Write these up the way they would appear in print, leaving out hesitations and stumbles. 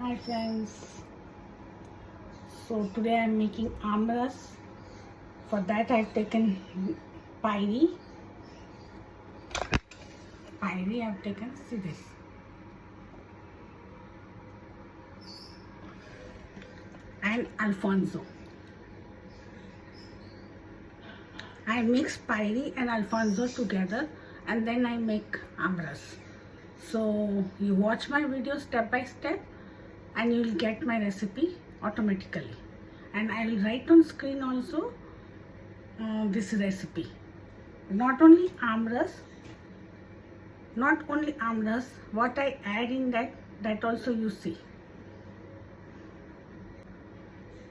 Hi friends, so today I am making amras. For that I have taken pyri. I have taken, see this, and Alfonso. I mix pyri and Alfonso together and then I make amras. So you watch my video step by step and you will get my recipe automatically, and I will write on screen also this recipe. Not only amras, what I add in that also you see.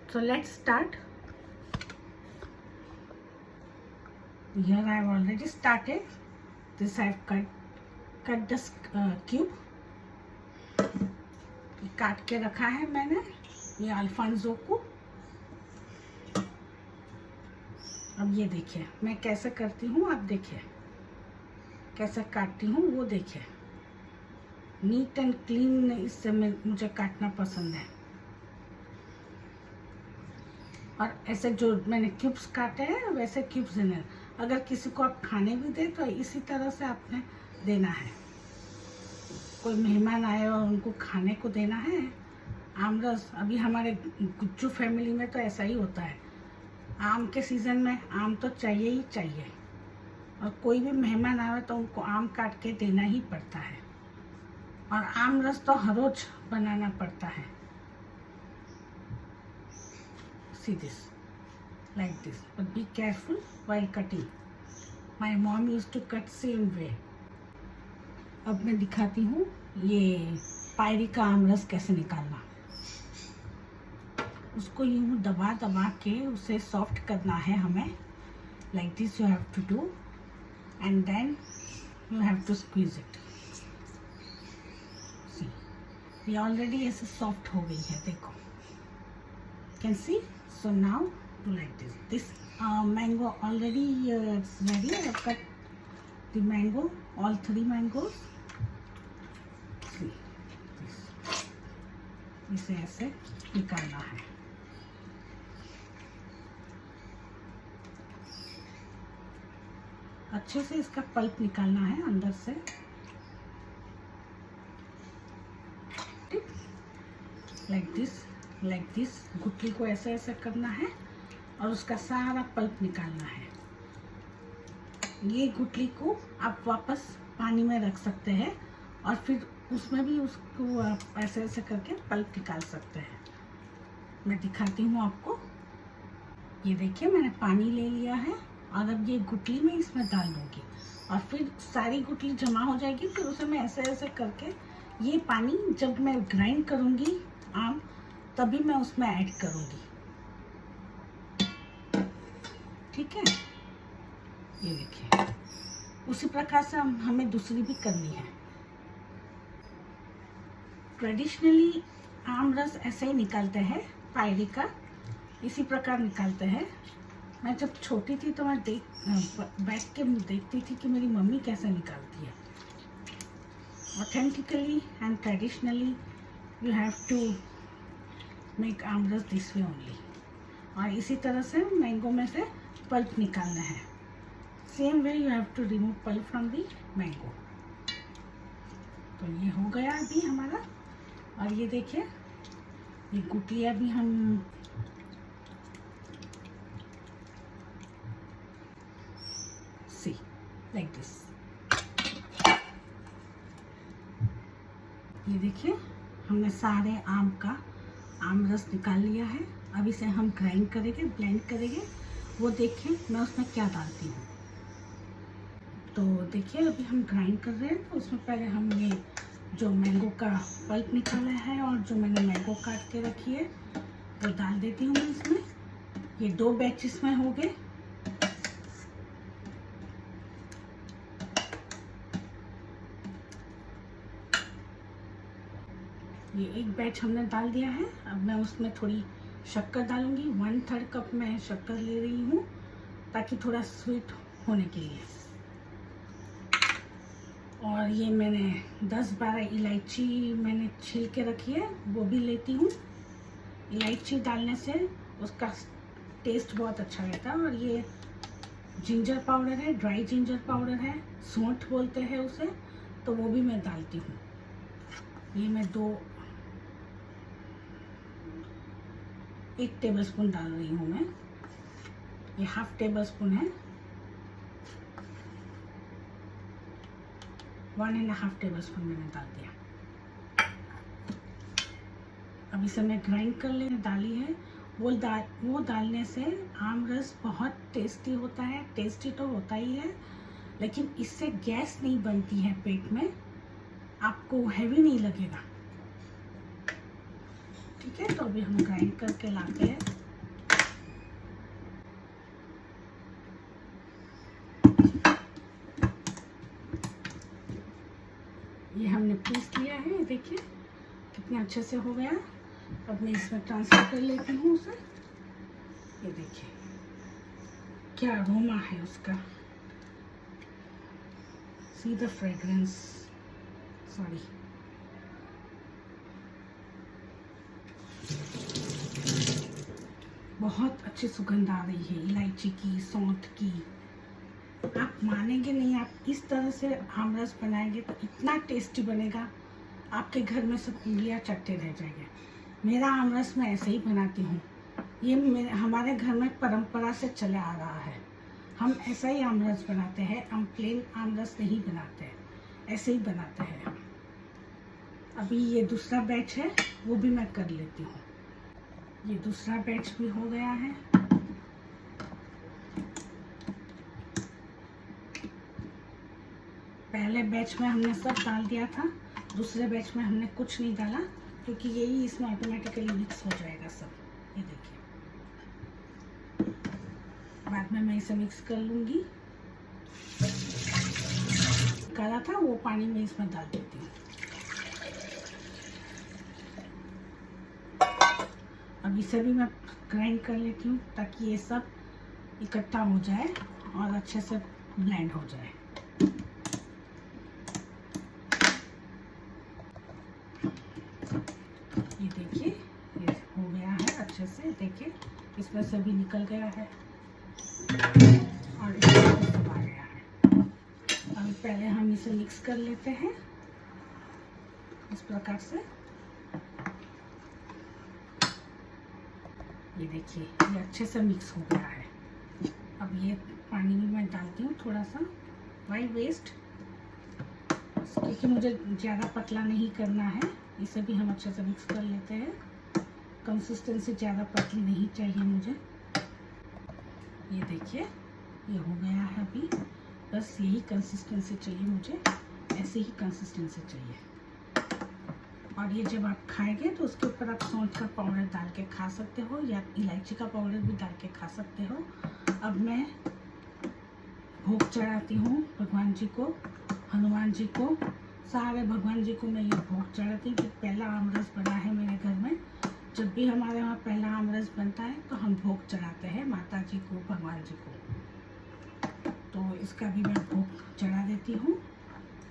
So let's start. Here I have already started. This I have cut this cube. काट के रखा है मैंने ये Alphonso को. अब ये देखिए मैं कैसे करती हूँ, आप देखिए कैसे काटती हूँ, वो देखिए. नीट एंड क्लीन इससे मुझे काटना पसंद है. और ऐसे जो मैंने क्यूब्स काटे हैं वैसे क्यूब्स देने. अगर किसी को आप खाने भी दे तो इसी तरह से आपने देना है. कोई मेहमान आए और उनको खाने को देना है आमरस. अभी हमारे गुज्जू फैमिली में तो ऐसा ही होता है. आम के सीज़न में आम तो चाहिए ही चाहिए, और कोई भी मेहमान आए तो उनको आम काट के देना ही पड़ता है. और आमरस तो हर रोज बनाना पड़ता है. See this, like this, but be careful while cutting. My mom used to cut same way. अब मैं दिखाती हूँ ये पायरी का आमरस कैसे निकालना. उसको यूँ दबा दबा के उसे सॉफ्ट करना है हमें. Like this you have to do and then you have to squeeze it. See, ये ऑलरेडी ऐसे सॉफ्ट हो गई है, देखो, can see. So now do like this. This mango already it's ready. I have cut the mango, all 3 mangoes. See this. इसे ऐसे निकालना है. अच्छे से इसका पल्प निकालना है अंदर से. लाइक दिस गुठली को ऐसे ऐसे करना है और उसका सारा पल्प निकालना है. ये गुठली को आप वापस पानी में रख सकते हैं और फिर उसमें भी उसको आप ऐसे ऐसे करके पल्प निकाल सकते हैं. मैं दिखाती हूँ आपको. ये देखिए मैंने पानी ले लिया है और अब ये गुठली में इसमें डाल दूँगी और फिर सारी गुठली जमा हो जाएगी. फिर उसे मैं ऐसे ऐसे करके ये पानी जब मैं ग्राइंड करूँगी आम तभी मैं उसमें ऐड करूँगी. ठीक है, ये देखिए. उसी प्रकार से हमें दूसरी भी करनी है. ट्रेडिशनली आम रस ऐसे ही निकालते हैं, पायरी का इसी प्रकार निकालते हैं. मैं जब छोटी थी तो मैं बैठ के देखती थी कि मेरी मम्मी कैसे निकालती है. Authentically and traditionally you have to make aamras this way only. और इसी तरह से मैंगो में से पल्प निकालना है. Same way you have to remove pulp from the mango. तो ये हो गया अभी हमारा. और ये देखिए ये गुठलियाँ भी हम सी लाइक दिस. ये देखिए हमने सारे आम का आम रस निकाल लिया है. अब इसे हम ग्राइंड करेंगे, ब्लेंड करेंगे. वो देखिए मैं उसमें क्या डालती हूँ. तो देखिए अभी हम ग्राइंड कर रहे हैं. तो उसमें पहले हम ये जो मैंगो का पल्प निकाला है और जो मैंने मैंगो काट के रखी है वो डाल देती हूँ मैं इसमें. ये 2 बैचेस में हो गए. ये एक बैच हमने डाल दिया है. अब मैं उसमें थोड़ी शक्कर डालूंगी. 1/3 कप मैं शक्कर ले रही हूँ ताकि थोड़ा स्वीट होने के लिए. और ये मैंने 10-12 इलायची मैंने छील के रखी है, वो भी लेती हूँ। इलायची डालने से उसका टेस्ट बहुत अच्छा रहता है। और ये जिंजर पाउडर है, ड्राई जिंजर पाउडर है, सौंठ बोलते हैं उसे, तो वो भी मैं डालती हूँ। ये मैं 1 टेबलस्पून डाल रही हूँ मैं। ये 1/2 टेबलस्पून है, 1.5 टेबलस्पून मैंने डाल दिया। अब इसे मैं ग्राइंड कर ले डाली है। वो डालने से आम रस बहुत टेस्टी होता है। टेस्टी तो होता ही है, लेकिन इससे गैस नहीं बनती है पेट में, आपको हैवी नहीं लगेगा। ठीक है, तो अभी हम ग्राइंड करके लाते हैं। ये हमने पीस लिया है, देखिए कितने अच्छे से हो गया। अब मैं इसमें ट्रांसफर कर लेती हूँ उसे। ये देखिए क्या अरोमा है उसका, सी द फ्रेग्रेंस, सॉरी। बहुत अच्छी सुगंध आ रही है इलायची की, सौंठ की। आप मानेंगे नहीं, आप इस तरह से आमरस बनाएंगे तो इतना टेस्टी बनेगा, आपके घर में सब उंगलियां चटते रह जाएंगे। मेरा आमरस मैं ऐसे ही बनाती हूँ। ये हमारे घर में परंपरा से चला आ रहा है। हम ऐसा ही आमरस बनाते हैं, हम प्लेन आमरस नहीं बनाते हैं, ऐसे ही बनाते हैं हम। अभी ये दूसरा बैच है, वो भी मैं कर लेती हूँ। ये दूसरा बैच भी हो गया है। पहले बैच में हमने सब डाल दिया था, दूसरे बैच में हमने कुछ नहीं डाला, क्योंकि यही इसमें ऑटोमेटिकली मिक्स हो जाएगा सब। ये देखिए, बाद में मैं इसे मिक्स कर लूँगी। काला था वो पानी में इसमें डाल देती हूँ। अब इसे भी मैं ग्राइंड कर लेती हूँ, ताकि ये सब इकट्ठा हो जाए और अच्छे से ब्लेंड हो जाए। ये देखिए, ये हो गया है अच्छे से। देखिए इसमें से भी निकल गया है और इसमें सब आ गया है। अब पहले हम इसे मिक्स कर लेते हैं इस प्रकार से। ये देखिए, ये अच्छे से मिक्स हो गया है। अब ये पानी में मैं डालती हूँ थोड़ा सा, वाई वेस्ट, क्योंकि मुझे ज़्यादा पतला नहीं करना है। इसे भी हम अच्छे से मिक्स कर लेते हैं। कंसिस्टेंसी ज़्यादा पतली नहीं चाहिए मुझे। ये देखिए, ये हो गया है अभी। बस यही कंसिस्टेंसी चाहिए मुझे, ऐसे ही कंसिस्टेंसी चाहिए। और ये जब आप खाएंगे तो उसके ऊपर आप सौंठ का पाउडर डाल के खा सकते हो, या इलायची का पाउडर भी डाल के खा सकते हो। अब मैं भोग चढ़ाती हूँ भगवान जी को, हनुमान जी को, सारे भगवान जी को मैं ये भोग चढ़ाती हूँ। पहला आमरस बना है मेरे घर में। जब भी हमारे वहाँ पहला आमरस बनता है तो हम भोग चढ़ाते हैं माता जी को, भगवान जी को। तो इसका भी मैं भोग चढ़ा देती हूँ।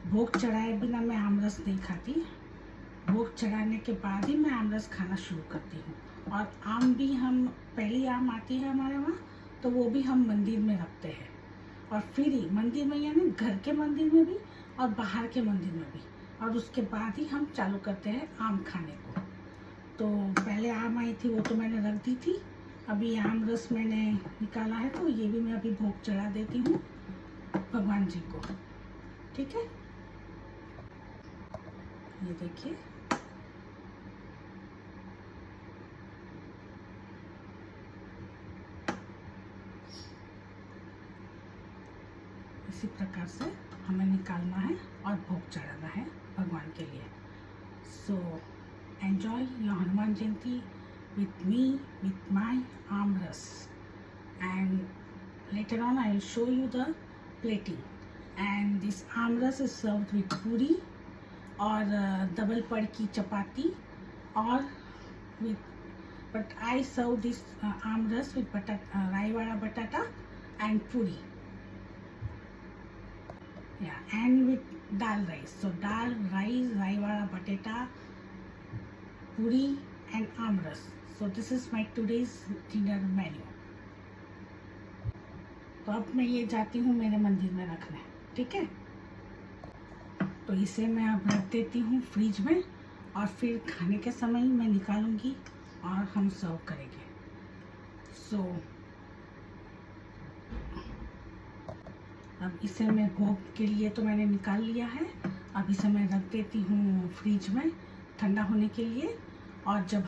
भोग चढ़ाए बिना मैं आमरस नहीं खाती। भोग चढ़ाने के बाद ही मैं आमरस खाना शुरू करती हूँ। और आम भी हम, पहली आम आती है हमारे वहाँ, तो वो भी हम मंदिर में रखते हैं। और फिर ही मंदिर में, यानी घर के मंदिर में भी और बाहर के मंदिर में भी, और उसके बाद ही हम चालू करते हैं आम खाने को। तो पहले आम आई थी, वो तो मैंने रख दी थी। अभी आम रस मैंने निकाला है, तो ये भी मैं अभी भोग चढ़ा देती हूँ भगवान जी को। ठीक है, ये देखिए, इसी प्रकार से हमें निकालना है और भोग चढ़ाना है भगवान के लिए। So enjoy your Hanuman Jayanti with me, with my amras, and later on I will show you the plating. And this amras is served with puri or double pad ki chapati, or with, but I serve this amras with rai wada batata and puri. Yeah, and with dal rice. So dal rice, राई वाला बटेटा, पूरी and aamras. So this is my today's dinner menu. तो अब मैं ये जाती हूँ मेरे मंदिर में रखने. ठीक है, तो इसे मैं अब रख देती हूँ फ्रिज में और फिर खाने के समय ही मैं निकालूंगी और हम सर्व करेंगे. सो अब इसे मैं भोग के लिए तो मैंने निकाल लिया है. अब इसे मैं रख देती हूँ फ्रिज में ठंडा होने के लिए. और जब